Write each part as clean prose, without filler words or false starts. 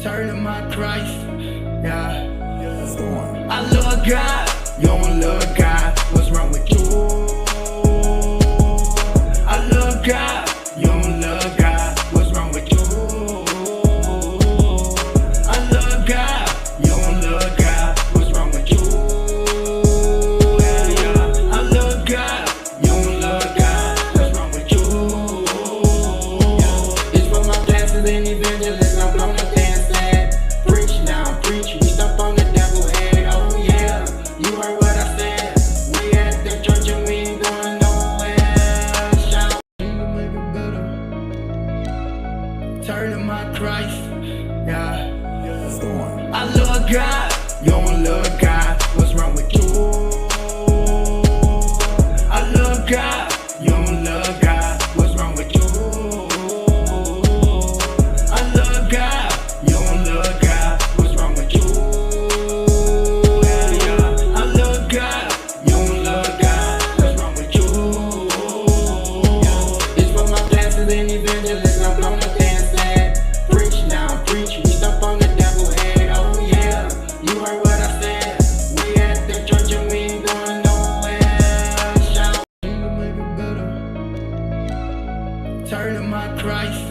Turn to my Christ, yeah. That's the one. I love God, you don't love God. What's wrong with you? I love God, you don't love God. What's wrong with you? I love God, you don't love God. What's wrong with you? Yeah, yeah. I love God, you don't love God. What's wrong with you? Yeah. It's for my pastors and evangelists. I'm blown up there and said, preach now, preach. We stop on the devil head. Oh yeah, you heard what I said. We at the church and we ain't going nowhere. Shout. Turn to my Christ, yeah. That's the one. I love God, you don't love God. What's wrong with you? I love God, you don't love God. What's wrong with you? I love God, you don't love God. What's wrong with you? Yeah, yeah. I love God, you don't love God. What's wrong with you? Yeah. It's for my pastors and evangelists. I'm blown up there and said, preach now, preach. We stop on the devil head. Oh yeah, you heard what I said. We at the church and we ain't going nowhere. Shout. Turn to my Christ,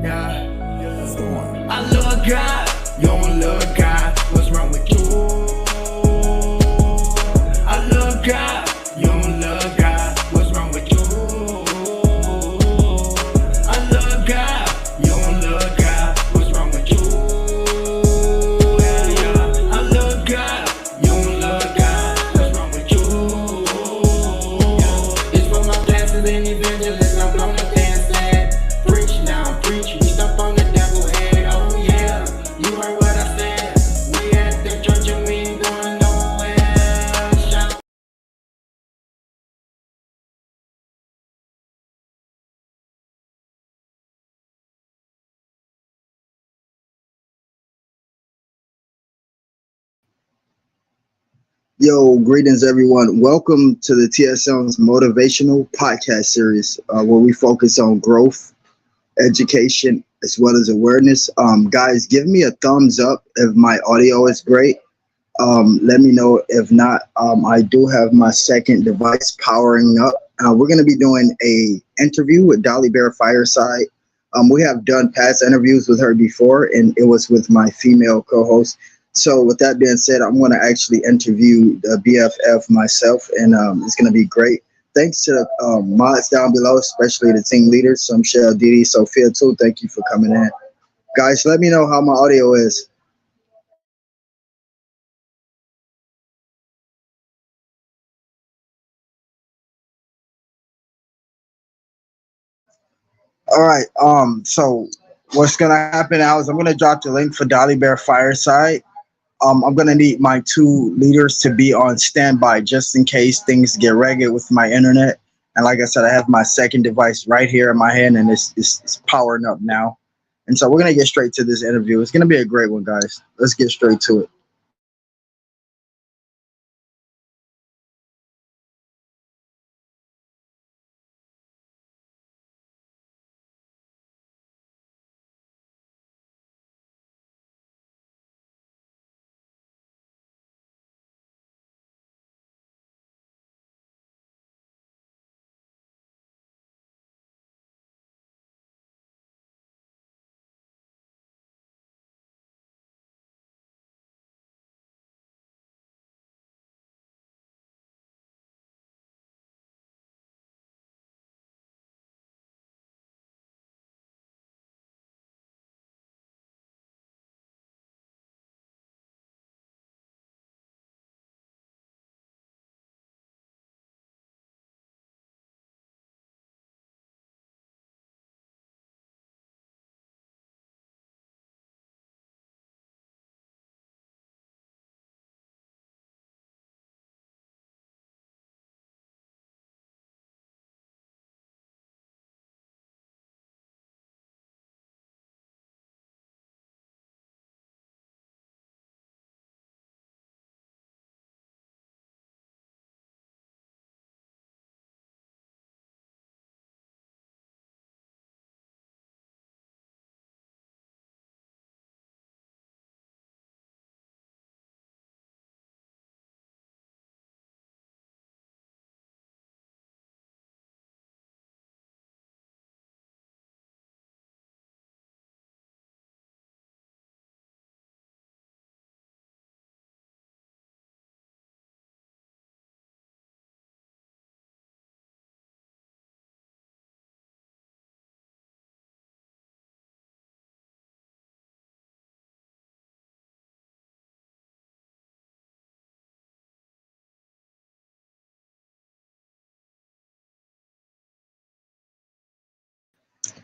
yeah. That's the one. I love God, you don't love God. What's wrong with you? I love God, you don't love God. What's wrong with you? I love God, you don't love God. What's wrong with you? Yeah, yeah. I love God, you don't love God. What's wrong with you? Yeah. It's for my pastors and evangelists. I'm blown up there and said, preach now, preach. We stop on the devil head. Oh yeah, you heard what I said. We at the church and we ain't going nowhere. Shout. Yo, greetings everyone. Welcome to the Tsm'S Motivational podcast series, where we focus on growth, education, as well as awareness. Guys, give me a thumbs up if my audio is great. Let me know if not. I do have my second device powering up. We're going to be doing a interview with Dolly Bear Fireside. We have done past interviews with her before, and it was with my female co-host. So with that being said, I'm going to actually interview the BFF myself, and it's going to be great. Thanks to the mods down below, especially the team leaders, so Michelle, Didi, Sophia too. Thank you for coming in. Guys, let me know how my audio is. All right. So what's gonna happen now is I'm gonna drop the link for Dolly Bear Fireside. I'm gonna need my two leaders to be on standby just in case things get ragged with my internet. And like I said, I have my second device right here in my hand, and it's powering up now. And so we're gonna get straight to this interview. It's gonna be a great one, guys. Let's get straight to it.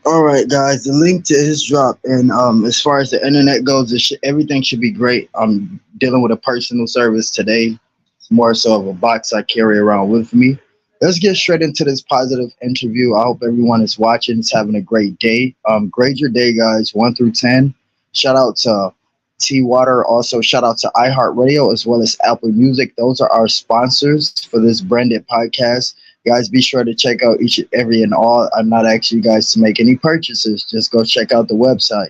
All right, guys. The link to his drop, and as far as the internet goes, everything should be great. I'm dealing with a personal service today. It's more so of a box I carry around with me. Let's get straight into this positive interview. I hope everyone is watching. Is having a great day. Grade your day, guys, 1 through 10. Shout out to T Water. Also, shout out to iHeartRadio as well as Apple Music. Those are our sponsors for this branded podcast. Guys, be sure to check out each and every and all. I'm not asking you guys to make any purchases. Just go check out the website.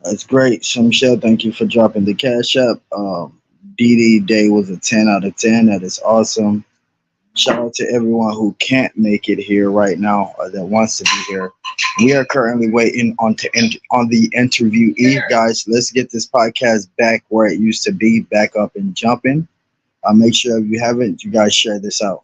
That's great. So Michelle, thank you for dropping the cash up. DD Day was a 10 out of 10. That is awesome. Shout out to everyone who can't make it here right now or that wants to be here. We are currently waiting on the interviewee. Guys, let's get this podcast back where it used to be, back up and jumping. Make sure if you haven't, you guys share this out.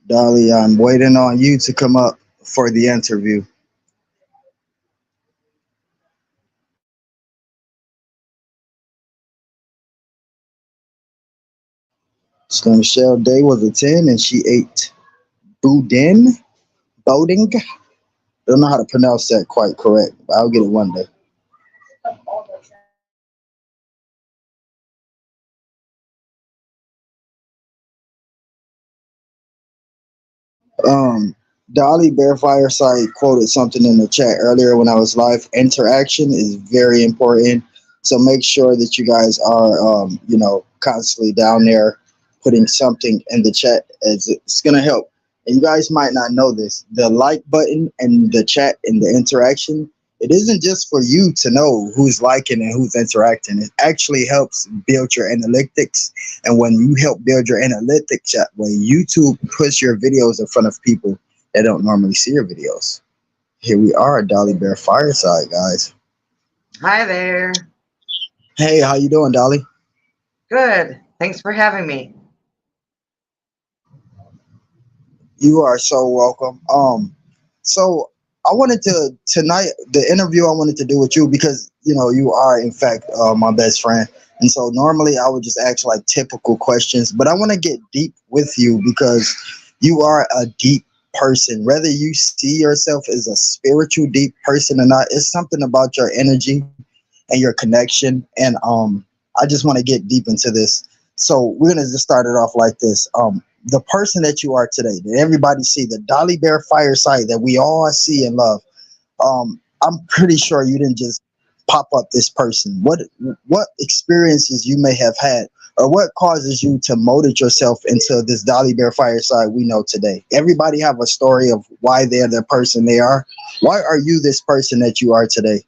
Dolly, I'm waiting on you to come up for the interview. So Michelle Day was a 10 and she ate boudin, boudin. Don't know how to pronounce that quite correct, but I'll get it one day. Um, Dolly Bear Fireside quoted something in the chat earlier when I was live. Interaction is very important, so make sure that you guys are, constantly down there putting something in the chat as it's gonna help. And you guys might not know this: the like button and the chat and the interaction. It isn't just for you to know who's liking and who's interacting. It actually helps build your analytics, and when you help build your analytics that way, YouTube puts your videos in front of people that don't normally see your videos. Here we are, Dolly Bear Fireside, guys. Hi there. Hey, how you doing, Dolly? Good. Thanks for having me. You are so welcome. So I wanted to tonight the interview I wanted to do with you because you are in fact my best friend, and so normally I would just ask like typical questions, but I want to get deep with you because you are a deep person. Whether you see yourself as a spiritual deep person or not, it's something about your energy and your connection, and I just want to get deep into this. So we're gonna just start it off like this. The person that you are today, that everybody see, the Dolly Bear Fireside that we all see and love. I'm pretty sure you didn't just pop up this person. What experiences you may have had, or what causes you to mold yourself into this Dolly Bear Fireside we know today? Everybody have a story of why they're the person they are. Why are you this person that you are today?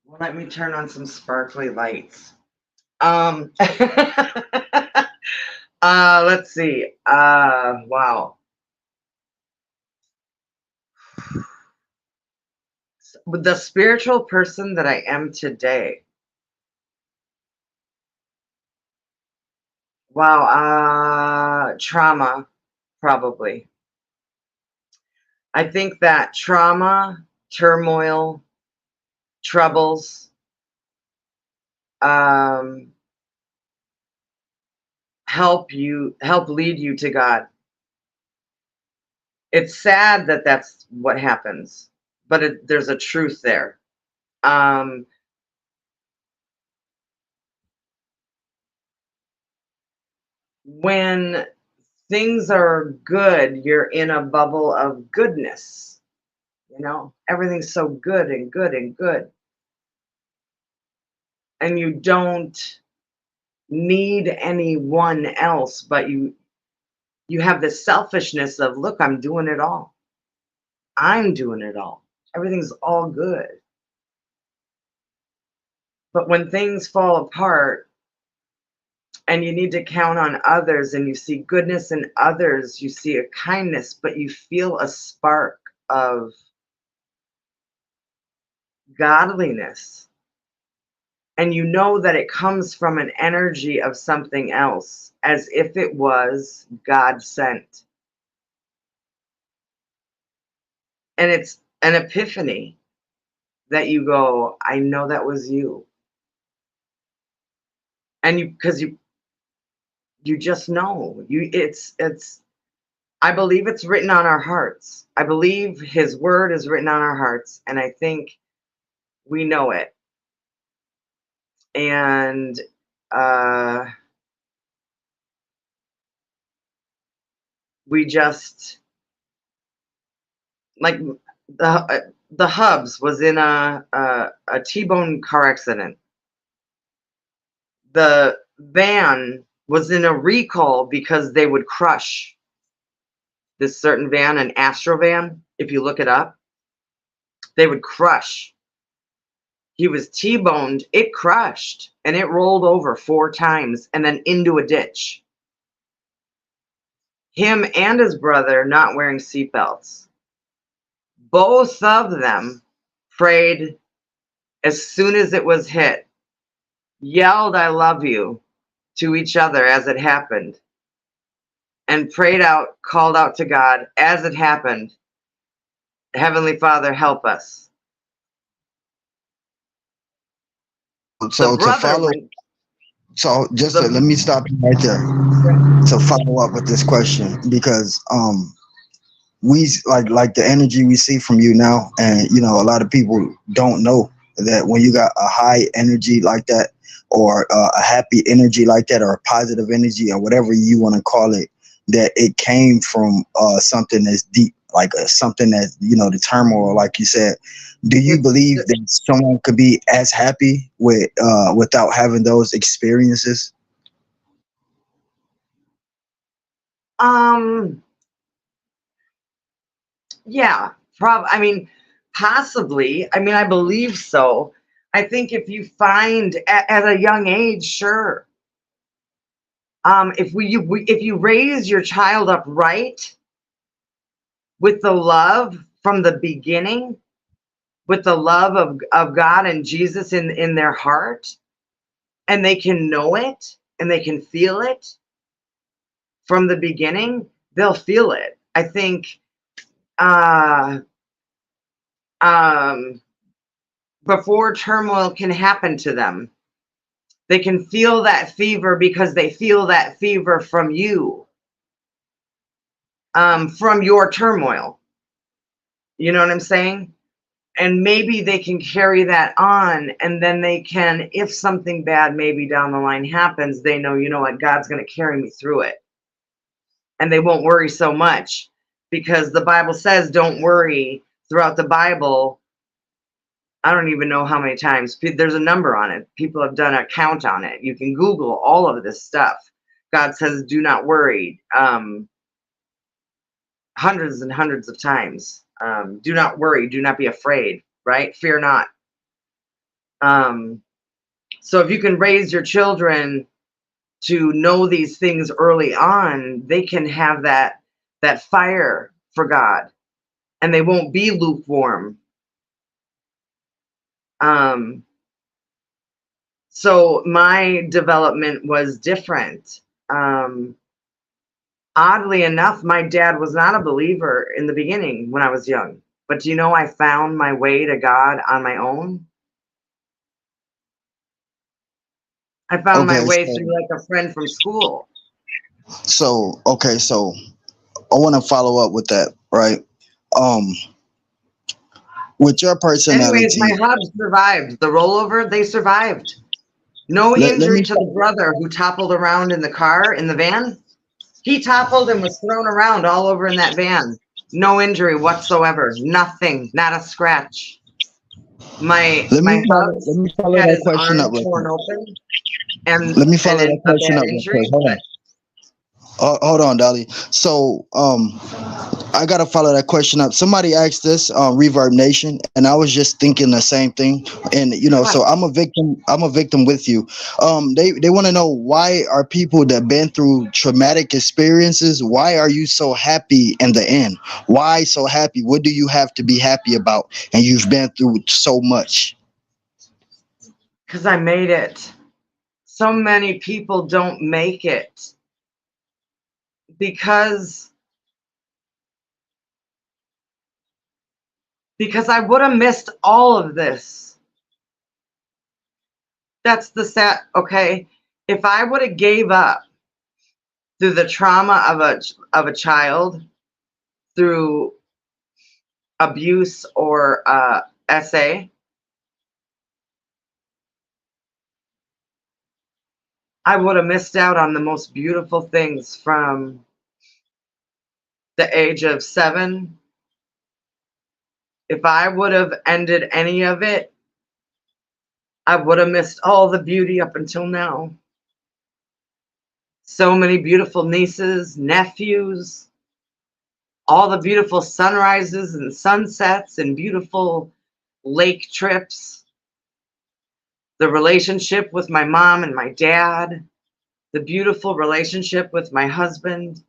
Well, let me turn on some sparkly lights. Let's see. Wow. The spiritual person that I am today. Wow. Trauma, probably. I think that trauma, turmoil, troubles, um, help lead you to God. It's sad that that's what happens, but there's a truth there. Um, when things are good, you're in a bubble of goodness. Everything's so good and good and good, and you don't need anyone else, but you have the selfishness of, look, I'm doing it all. I'm doing it all. Everything's all good. But when things fall apart and you need to count on others and you see goodness in others, you see a kindness, but you feel a spark of godliness. And you know that it comes from an energy of something else, as if it was God sent. And it's an epiphany that you go, I know that was you. And because you just know. It's I believe it's written on our hearts. I believe his word is written on our hearts, and I think we know it. And we just, like, the Hubs was in a T-bone car accident. The van was in a recall because they would crush this certain van, an Astro van. If you look it up, they would crush. He was T-boned, it crushed, and it rolled over 4 times and then into a ditch. Him and his brother not wearing seatbelts. Both of them prayed as soon as it was hit, yelled, I love you to each other as it happened, and prayed out, called out to God as it happened, Heavenly Father, help us. So to follow, so just let me stop you right there to follow up with this question, because we like the energy we see from you now, and you know a lot of people don't know that when you got a high energy like that, or a happy energy like that, or a positive energy, or whatever you want to call it, that it came from something that's deep, like something that, you know, the turmoil, like you said. Do you believe that someone could be as happy with without having those experiences? Yeah, I mean, possibly. I mean, I believe so. I think if you find at a young age, sure. If you raise your child up right, with the love from the beginning, with the love of God and Jesus in their heart, and they can know it and they can feel it from the beginning, they'll feel it. I think before turmoil can happen to them, they can feel that fever because they feel that fever from you, from your turmoil. You know what I'm saying? And maybe they can carry that on, and then they can, if something bad maybe down the line happens, they know, you know what, God's going to carry me through it. And they won't worry so much, because the Bible says don't worry throughout the Bible. I don't even know how many times. There's a number on it. People have done a count on it. You can Google all of this stuff. God says do not worry. Hundreds and hundreds of times. Do not worry, do not be afraid, right? Fear not. So if you can raise your children to know these things early on, they can have that fire for God, and they won't be lukewarm. So my development was different. Oddly enough, my dad was not a believer in the beginning when I was young. But do you know I found my way to God on my own? I found my way through like a friend from school. So I want to follow up with that, right? With your personality. Anyways, my Hubs survived. The rollover, they survived. No injury to the brother who toppled around in the car, in the van. He toppled and was thrown around all over in that van. No injury whatsoever. Nothing. Not a scratch. My Hubs had his arm torn open. And let me follow that question up real quick. Hold on, Dolly. So I I gotta follow that question up. Somebody asked this on Reverb Nation, and I was just thinking the same thing. And What? so I'm a victim. I'm a victim with you. They want to know, why are people that been through traumatic experiences? Why are you so happy in the end? Why so happy? What do you have to be happy about? And you've been through so much. Because I made it. So many people don't make it because I would have missed all of this. That's the sad. Okay, if I would have gave up through the trauma of a child, through abuse or SA, I would have missed out on the most beautiful things from the age of 7. If I would have ended any of it, I would have missed all the beauty up until now. So many beautiful nieces, nephews, all the beautiful sunrises and sunsets and beautiful lake trips, the relationship with my mom and my dad, the beautiful relationship with my husband,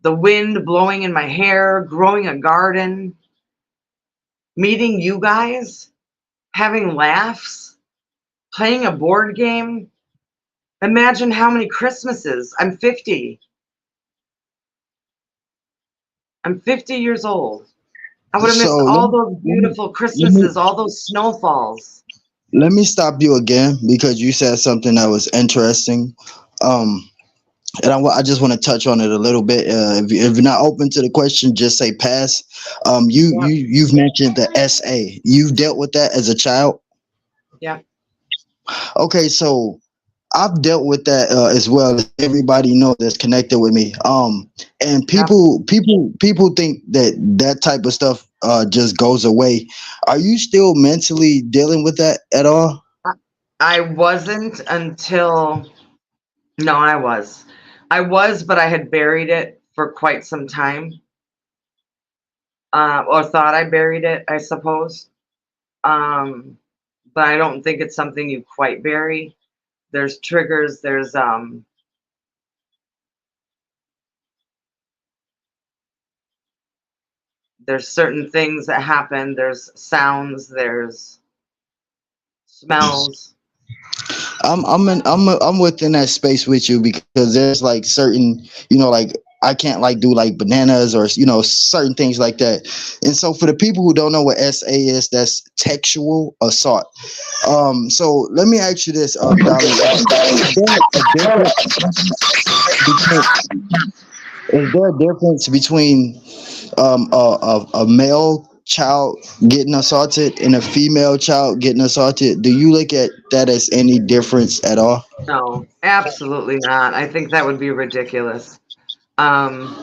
the wind blowing in my hair, growing a garden, meeting you guys, having laughs, playing a board game. Imagine how many Christmases. I'm 50. I'm 50 years old. I would have missed So all those let me beautiful let me Christmases, all those snowfalls. let me stop you again, because you said something that was interesting. Um, and I just want to touch on it a little bit. If you're not open to the question, just say pass. Yeah, You've mentioned the SA. You've dealt with that as a child. yeah, Okay, so I've dealt with that as well. As everybody know that's connected with me. And yeah. people think that that type of stuff just goes away. Are you still mentally dealing with that at all? I wasn't until, no, I was. I was, but I had buried it for quite some time, or thought I buried it, I suppose. Um, but I don't think it's something you quite bury. There's triggers, there's certain things that happen, there's sounds, there's smells. I'm within that space with you, because there's like certain, like I can't like do like bananas or certain things like that. And so for the people who don't know what SA is, that's textual assault. So let me ask you this, Dolly. Is there a difference between a male child getting assaulted and a female child getting assaulted? Do you look at that as any difference at all? No, absolutely not. I think that would be ridiculous. Um,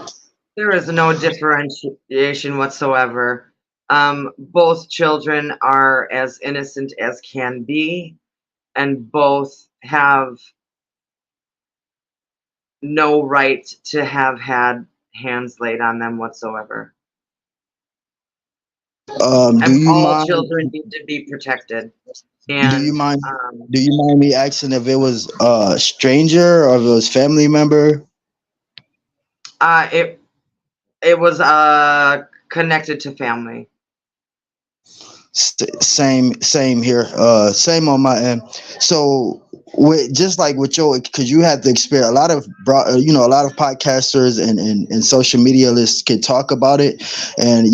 there is no differentiation whatsoever. Both children are as innocent as can be, and both have no right to have had hands laid on them whatsoever. Do And you all mind? children need to be protected. Do you And mind? Do you mind me asking if it was a stranger or if it was family member? it was connected to family. Same here. Same on my end. So with just like with your, because you had the experience, a lot of a lot of podcasters and social media lists can talk about it, and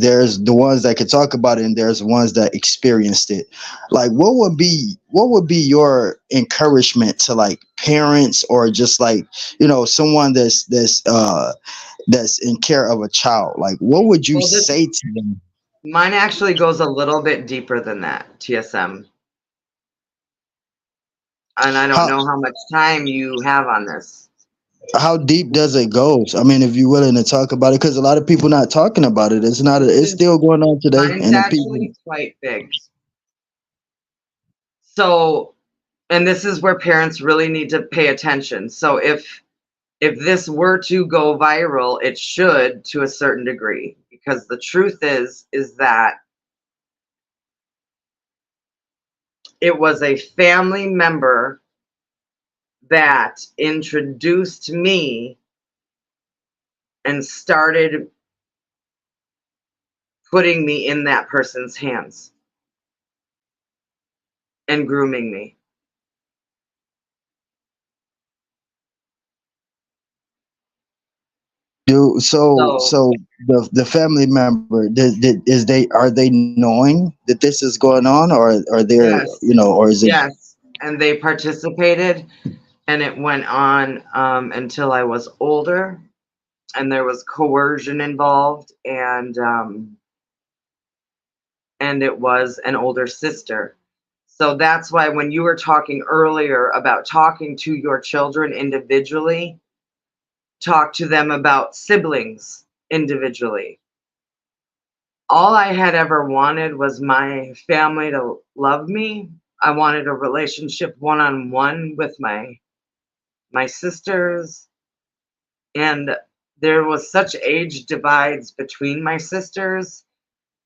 there's the ones that could talk about it, and there's the ones that experienced it. Like, what would be your encouragement to like parents, or just like someone that's in care of a child? Like, what would you Well, say to them? mine actually goes a little bit deeper than that, TSM. And I don't How know how much time you have on this. how deep does it go? I mean, if you're willing to talk about it, because a lot of people not talking about it. It's not. It's still going on today, Mine's and the people. actually quite big. So, and this is where parents really need to pay attention. So if this were to go viral, it should to a certain degree, because the truth is that it was a family member that introduced me and started putting me in that person's hands and grooming me. So So the family member is they are they knowing that this is going on, or are there, yes, you know, or is it? yes, and they participated, and it went on until I was older, and there was coercion involved, and it was an older sister. So that's why when you were talking earlier about talking to your children individually, talk to them about siblings individually. All I had ever wanted was my family to love me. I wanted a relationship one on one with my sisters, and there was such age divides between my sisters,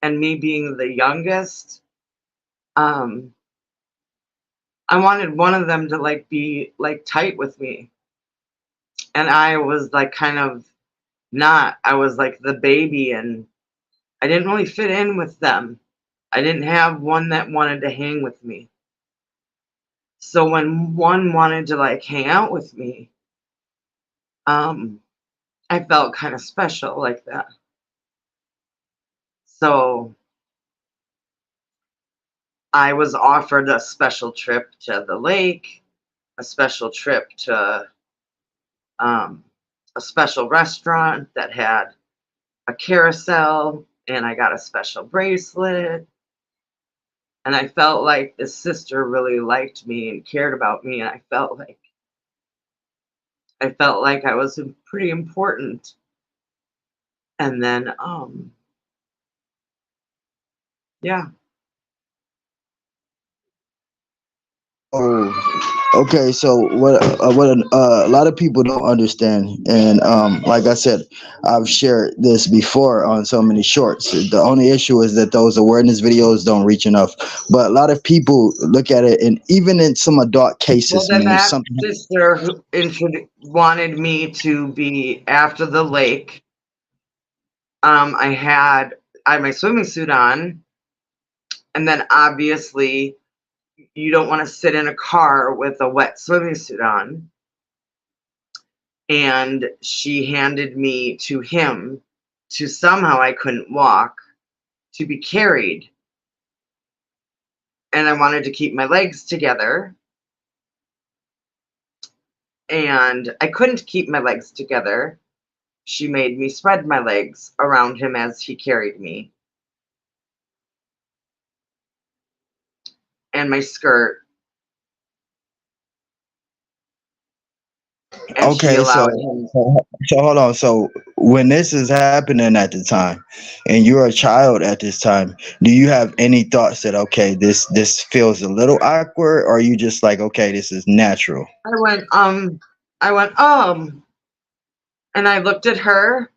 and me being the youngest. Um, I wanted one of them to like be like tight with me, and I was like kind of not. I was like the baby, and I didn't really fit in with them. I didn't have one that wanted to hang with me. So when one wanted to like hang out with me, um, I felt kind of special like that. So I was offered a special trip to the lake, a special trip to um, a special restaurant that had a carousel, and I got a special bracelet. And I felt like this sister really liked me and cared about me, and I felt like I was pretty important. And then yeah. Oh, okay. So what a lot of people don't understand, and like I said, I've shared this before on so many shorts. The only issue is that those awareness videos don't reach enough. But a lot of people look at it, and even in some adult Well, cases, then man, if that something. sister who wanted me to be after the lake. I had my swimming suit on, and then obviously you don't want to sit in a car with a wet swimming suit on. And she handed me to him to somehow I couldn't walk to be carried. And I wanted to keep my legs together. And I couldn't keep my legs together. She made me spread my legs around him as he carried me, and my skirt. And she Okay, allowed him. so hold on. So when this is happening at the time, and you're a child at this time, do you have any thoughts that okay, this feels a little awkward, or are you just like okay, this is natural? I went, and I looked at her.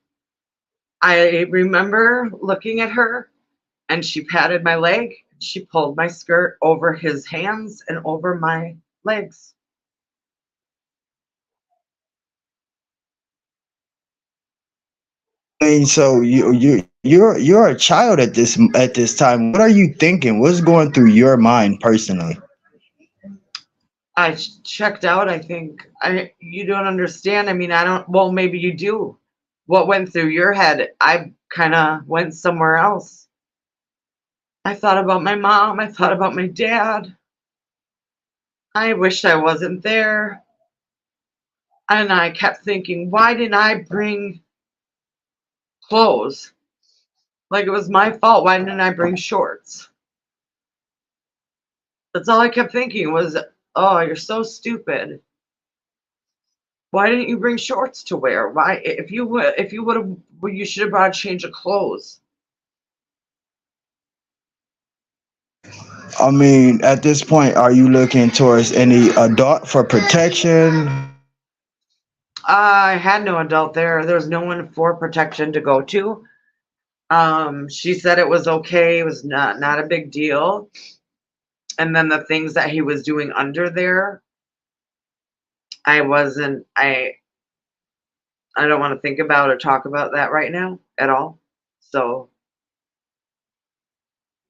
I remember looking at her, and she patted my leg. She pulled my skirt over his hands and over my legs. I mean, so you're a child at this time. What are you thinking? What's going through your mind personally? I checked out. I think you don't understand. I mean, I don't. Well, maybe you do. What went through your head? I kind of went somewhere else. I thought about my mom. I thought about my dad. I wished I wasn't there. And I kept thinking, why didn't I bring clothes? Like it was my fault. Why didn't I bring shorts? That's all I kept thinking was, oh, you're so stupid. Why didn't you bring shorts to wear? Why, if you would have, well, you should have brought a change of clothes. I mean, at this point, are you looking towards any adult for protection? I had no adult there. There was no one for protection to go to. She said it was okay. It was not a big deal. And then the things that he was doing under there, I wasn't. I don't want to think about or talk about that right now at all. So,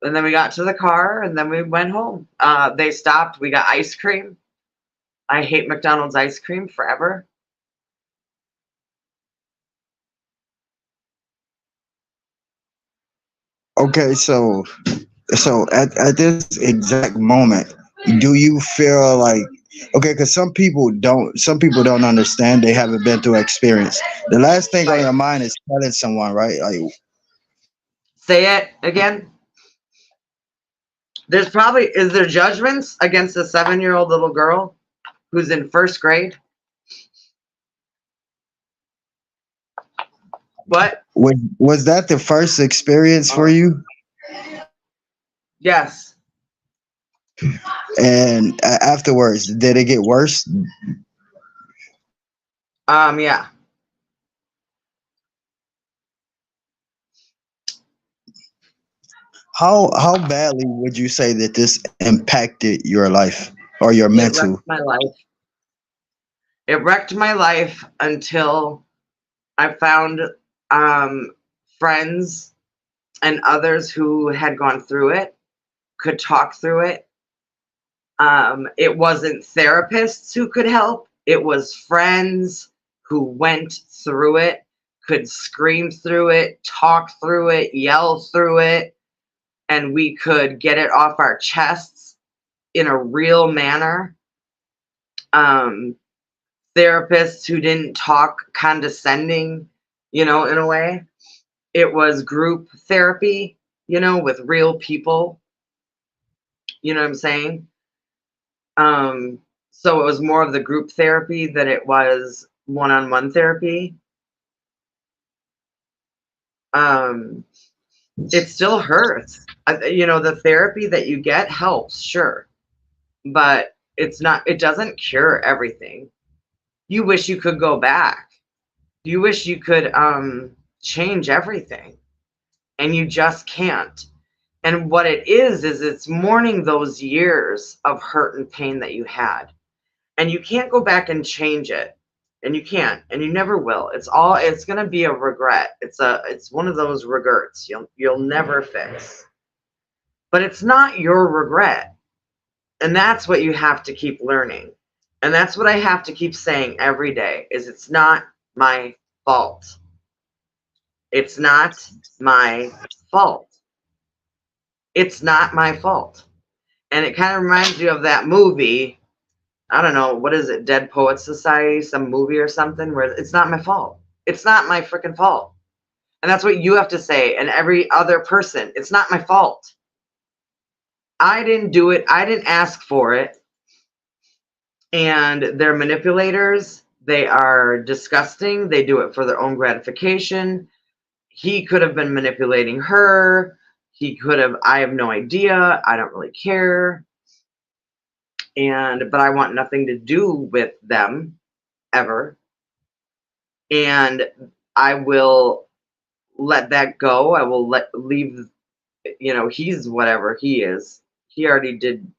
and then we got to the car and then we went home. They stopped. We got ice cream. I hate McDonald's ice cream forever. Okay, so at this exact moment, do you feel like okay? Because some people don't understand. They haven't been through experience. The last thing on Right. your mind is telling someone, right? Like, Say it again. Is there judgments against a 7-year-old little girl who's in first grade? What? was that the first experience for you? Yes. And afterwards, did it get worse? Yeah. How badly would you say that this impacted your life or your It wrecked mental? my life. It wrecked my life until I found um, friends and others who had gone through it, could talk through it. It wasn't therapists who could help, it was friends who went through it, could scream through it, talk through it, yell through it, and we could get it off our chests in a real manner. Um, Therapists who didn't talk condescending, in a way. It was group therapy, with real people. You know what I'm saying? So it was more of the group therapy than it was one-on-one therapy. Um, it still hurts. The therapy that you get helps, sure, but it doesn't cure everything. You wish you could go back. You wish you could change everything, and you just can't. And what it is it's mourning those years of hurt and pain that you had. And you can't go back and change it. And you can't, and you never will. It's going to be a regret. It's one of those regrets you'll never fix. But it's not your regret. And that's what you have to keep learning. And that's what I have to keep saying every day is it's not my fault. It's not my fault. It's not my fault. And it kind of reminds you of that movie. I don't know, what is it? Dead Poets Society, some movie or something where it's not my fault. It's not my freaking fault. And that's what you have to say. And every other person, it's not my fault. I didn't do it. I didn't ask for it. And they're manipulators. They are disgusting. They do it for their own gratification. He could have been manipulating her. I have no idea. I don't really care. But I want nothing to do with them ever. And I will let that go. I will leave, he's whatever he is. He already did,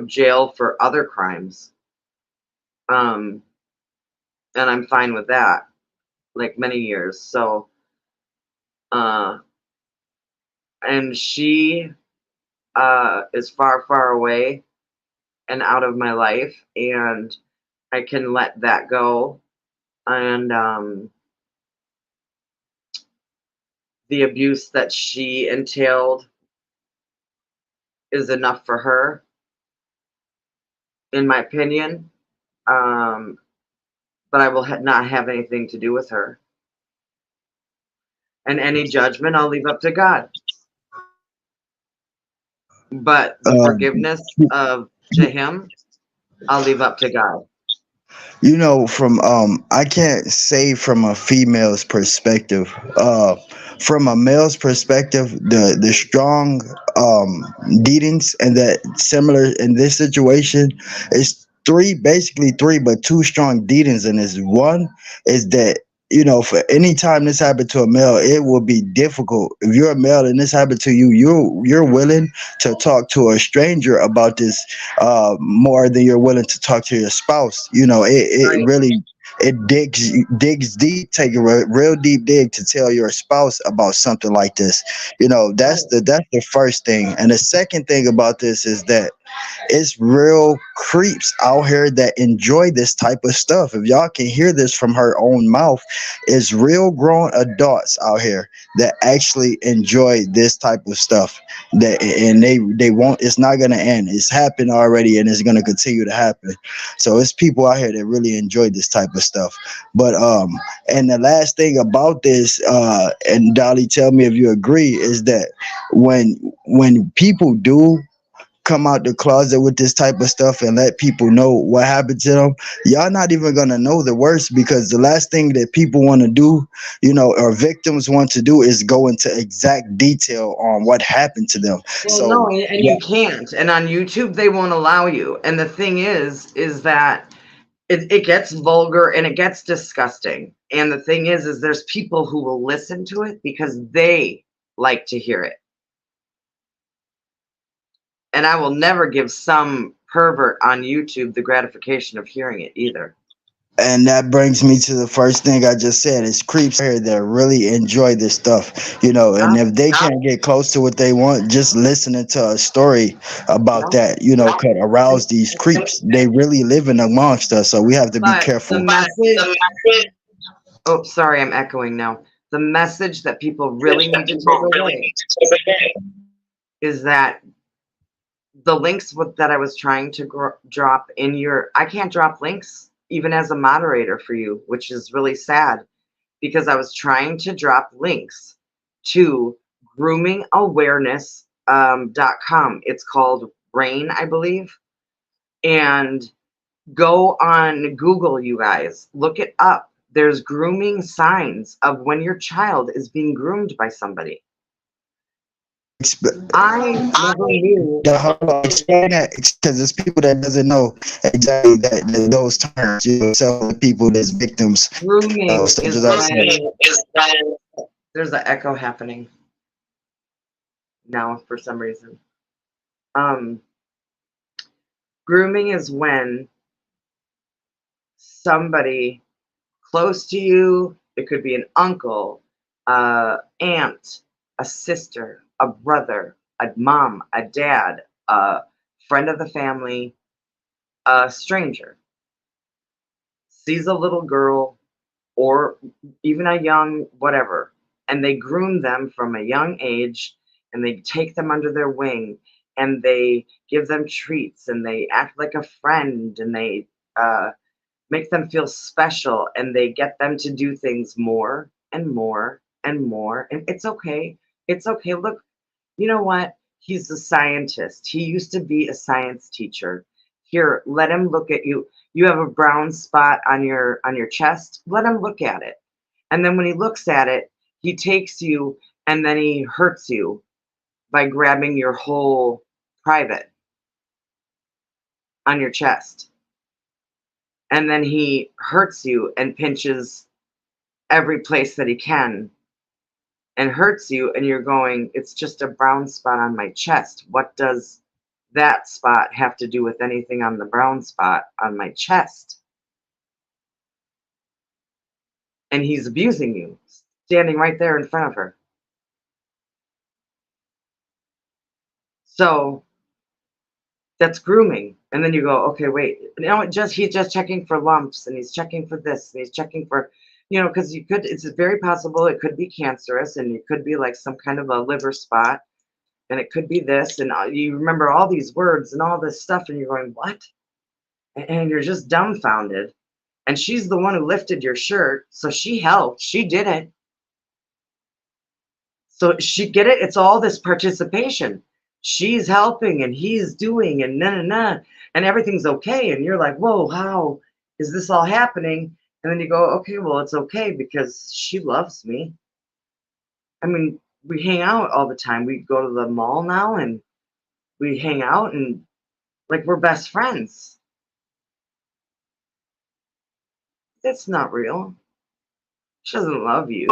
jail for other crimes. And I'm fine with that, like many years. So, and she is far, far away and out of my life, and I can let that go. And the abuse that she entailed is enough for her, in my opinion. But I will not have anything to do with her. And any judgment, I'll leave up to God. But the forgiveness to him, I'll leave up to God. From I can't say from a female's perspective. From a male's perspective, the strong beatings and that similar in this situation is basically three, but two strong deedings in this. One is that, for any time this happened to a male, it will be difficult. If you're a male and this happened to you, you're willing to talk to a stranger about this more than you're willing to talk to your spouse. It Right. really, it digs deep, take a real deep dig to tell your spouse about something like this. That's Right. the first thing. And the second thing about this is that it's real creeps out here that enjoy this type of stuff. If y'all can hear this from her own mouth, it's real grown adults out here that actually enjoy this type of stuff. And they won't. It's not gonna end. It's happened already, and it's gonna continue to happen. So it's people out here that really enjoy this type of stuff. But and the last thing about this, and Dolly, tell me if you agree, is that when people do come out the closet with this type of stuff and let people know what happened to them, y'all not even gonna know the worst, because the last thing that people want to do, or victims want to do, is go into exact detail on what happened to them. Well, no, So and yeah, you can't. And on YouTube, they won't allow you. And the thing is that it gets vulgar and it gets disgusting. And the thing is there's people who will listen to it because they like to hear it. And I will never give some pervert on YouTube the gratification of hearing it either. and that brings me to the first thing I just said. It's creeps out here that really enjoy this stuff, and Yeah, if they can't get close to what they want, just listening to a story about yeah. that, could arouse these creeps. They really living amongst us, so we have to be But the careful. message, oh, sorry, I'm echoing now. The message that people really need to take away is that the links that I was trying to drop in I can't drop links even as a moderator for you, which is really sad because I was trying to drop links to groomingawareness.com. It's called RAIN, I believe. And go on Google, you guys, look it up. There's grooming signs of when your child is being groomed by somebody. I never knew. Hold on, explain that, because there's people that doesn't know exactly those terms. So the people that's victims. Grooming Such is as I said. when there's an echo happening now for some reason. Um, Grooming is when somebody close to you, it could be an uncle, aunt, a sister, a brother, a mom, a dad, a friend of the family, a stranger, sees a little girl or even a young whatever, and they groom them from a young age, and they take them under their wing, and they give them treats, and they act like a friend, and they make them feel special, and they get them to do things more and more and more. And it's okay. It's okay. Look, you know what? He's a scientist. He used to be a science teacher. Here, let him look at you. You have a brown spot on your chest. Let him look at it. And then when he looks at it, he takes you and then he hurts you by grabbing your whole private on your chest. And then he hurts you and pinches every place that he can and hurts you, and you're going, it's just a brown spot on my chest. What does that spot have to do with anything on the brown spot on my chest? And he's abusing you, standing right there in front of her. So that's grooming. And then you go, okay, wait. He's just checking for lumps, and he's checking for this, and he's checking for, because it's very possible it could be cancerous, and it could be like some kind of a liver spot, and it could be this, and you remember all these words and all this stuff, and you're going, what? And you're just dumbfounded. And she's the one who lifted your shirt, so she helped. She did it. So she get it. It's all this participation. She's helping, and he's doing, and and everything's okay. And you're like, whoa, how is this all happening? And then you go, okay, well, it's okay because she loves me. I mean, we hang out all the time. We go to the mall now, and we hang out, and like we're best friends. That's not real. She doesn't love you.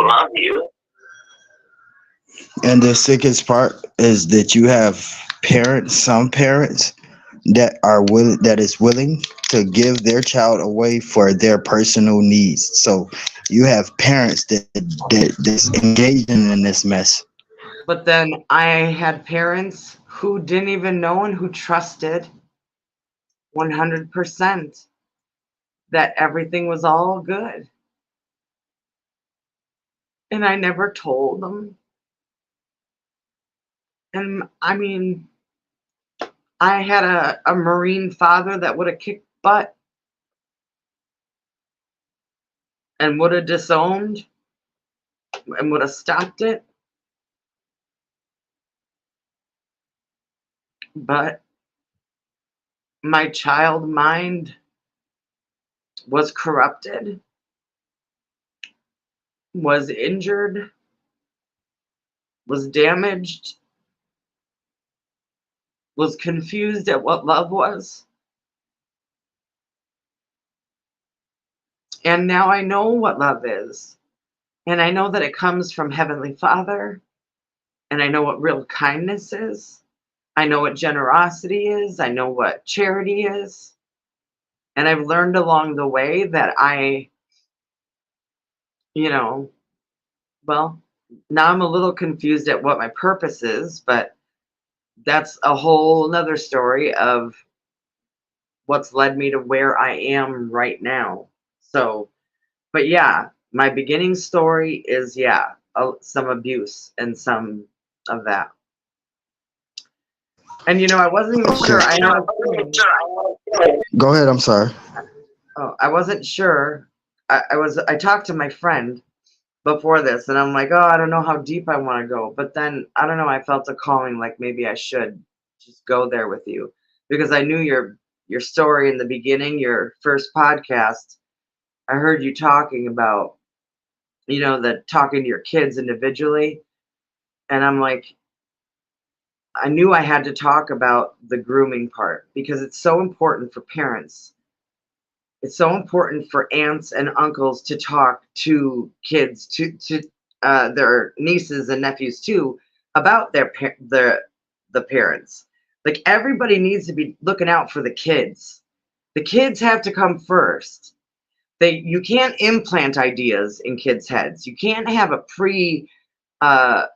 And the sickest part is that you have parents, some parents that is willing to give their child away for their personal needs. So you have parents that's engaging in this mess. But then I had parents who didn't even know and who trusted 100% that everything was all good. And I never told them. And I mean, I had a Marine father that would have kicked butt and would have disowned and would have stopped it. But my child mind was corrupted, was injured, was damaged, was confused at what love was. And now I know what love is. And I know that it comes from Heavenly Father. And I know what real kindness is. I know what generosity is. I know what charity is. And I've learned along the way that you know, well, now I'm a little confused at what my purpose is, but that's a whole nother story of what's led me to where I am right now. So, but yeah, my beginning story is, yeah, some abuse and some of that. And I wasn't even sure. I had a friend. Go ahead. I'm sorry. Oh, I wasn't sure. I talked to my friend before this, and I'm like, oh, I don't know how deep I want to go. But then I don't know. I felt a calling, like maybe I should just go there with you, because I knew your story in the beginning, your first podcast. I heard you talking about, the talking to your kids individually, and I'm like, I knew I had to talk about the grooming part because it's so important for parents. It's so important for aunts and uncles to talk to kids, to their nieces and nephews too, about the parents. Like, everybody needs to be looking out for the kids. The kids have to come first. You can't implant ideas in kids' heads. You can't have a pre uh,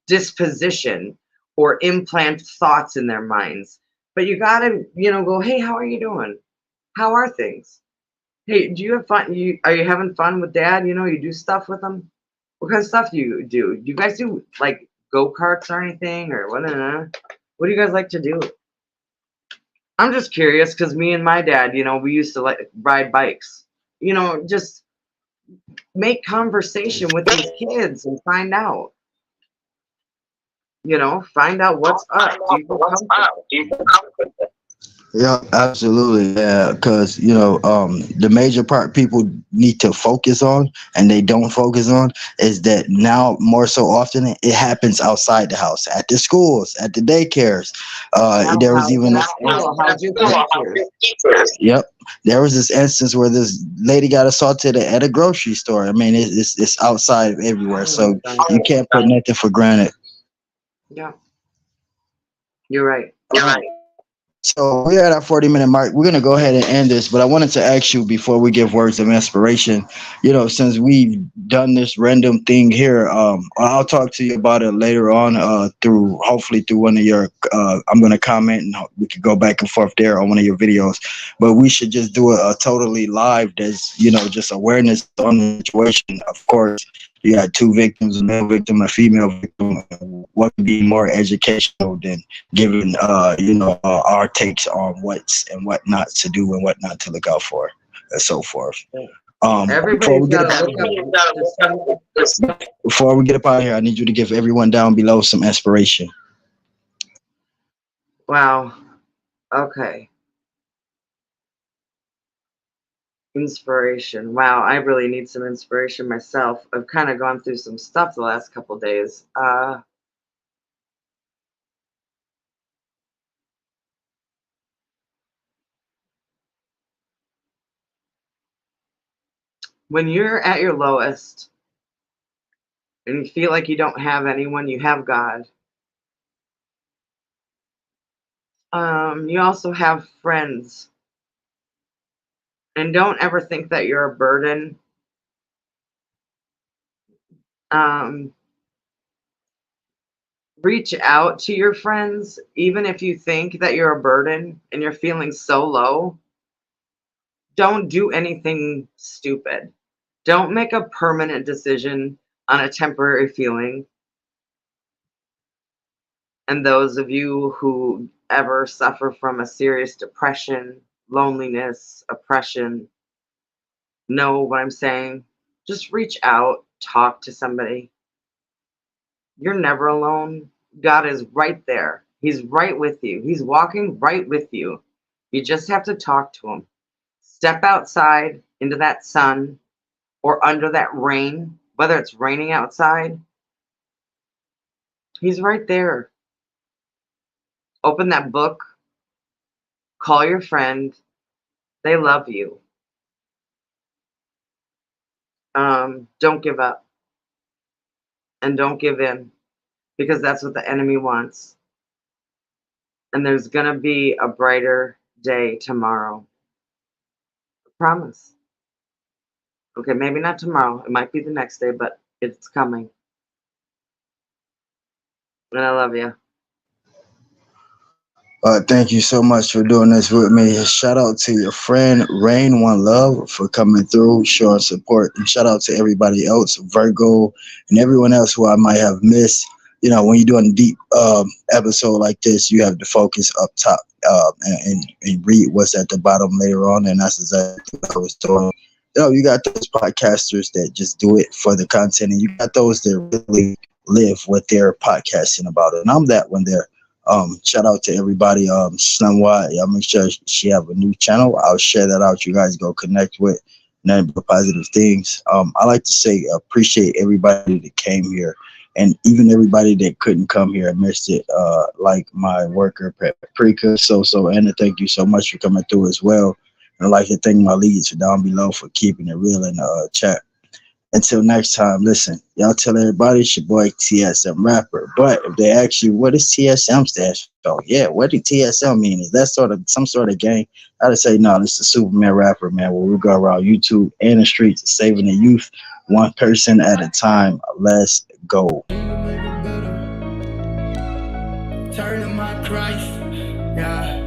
disposition or implant thoughts in their minds. But you gotta, go, hey, how are you doing? How are things? Hey, do you have fun? Are you having fun with dad? You do stuff with them. What kind of stuff do you do? Do you guys do like go-karts or anything, or what? What do you guys like to do? I'm just curious because me and my dad, we used to like ride bikes. Just make conversation with these kids and find out. Find out what's up. Do you feel comfortable? Yeah, absolutely. Yeah, because the major part people need to focus on, and they don't focus on, is that now more so often it happens outside the house, at the schools, at the daycares. There was even yep, there was this instance where this lady got assaulted at a grocery store. I mean, it's outside everywhere, so you can't put nothing for granted. Yeah, you're right. You're right. So we're at our 40-minute mark. We're gonna go ahead and end this, but I wanted to ask you before we give words of inspiration. Since we've done this random thing here, I'll talk to you about it later on. Hopefully through one of your. I'm gonna comment, and we could go back and forth there on one of your videos. But we should just do a totally live. That's just awareness on the situation. Of course, you got two victims, a male victim, a female victim. What could be more educational than giving our takes on what's and what not to do and what not to look out for, and so forth. Before we get up out of here, I need you to give everyone down below some inspiration. Wow. Okay. Inspiration. Wow, I really need some inspiration myself. I've kind of gone through some stuff the last couple of days. When you're at your lowest and you feel like you don't have anyone, you have God. You also have friends. And don't ever think that you're a burden. Reach out to your friends, even if you think that you're a burden and you're feeling so low. Don't do anything stupid. Don't make a permanent decision on a temporary feeling. And those of you who ever suffer from a serious depression, loneliness, oppression, know what I'm saying. Just reach out, talk to somebody. You're never alone. God is right there. He's right with you. He's walking right with you. You just have to talk to him. Step outside into that sun or under that rain, whether it's raining outside. He's right there. Open that book. Call your friend. They love you. Don't give up. And don't give in, because that's what the enemy wants. And there's going to be a brighter day tomorrow. I promise. Okay, maybe not tomorrow. It might be the next day, but it's coming. And I love you. Thank you so much for doing this with me. Shout out to your friend Rain One Love for coming through, showing support, and shout out to everybody else, Virgo, and everyone else who I might have missed. You know, when you're doing a deep episode like this, you have to focus up top and read what's at the bottom later on, and that's exactly what I was doing. You know, you got those podcasters that just do it for the content, and you got those that really live what they're podcasting about, and I'm that one there. Shout out to everybody. Somewhat, I'll make sure she have a new channel. I'll share that out. You guys go connect with nothing but positive things. I like to say appreciate everybody that came here, and even everybody that couldn't come here and missed it. Like my worker Paprika, so Anna, thank you so much for coming through as well. And I'd like to thank my leads down below for keeping it real in the chat. Until next time, listen, y'all tell everybody it's your boy TSM Rapper. But if they ask you, what does TSM stand for? Yeah, what does TSM mean? Is that some sort of gang? I'd say, no, this is the Superman Rapper, man, where we go around YouTube and the streets saving the youth, one person at a time. Let's go. Turn to my Christ, yeah.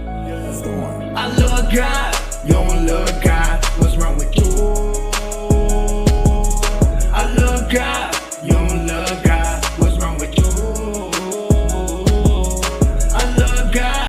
I love God, you don't love God. What's wrong with you? I love God.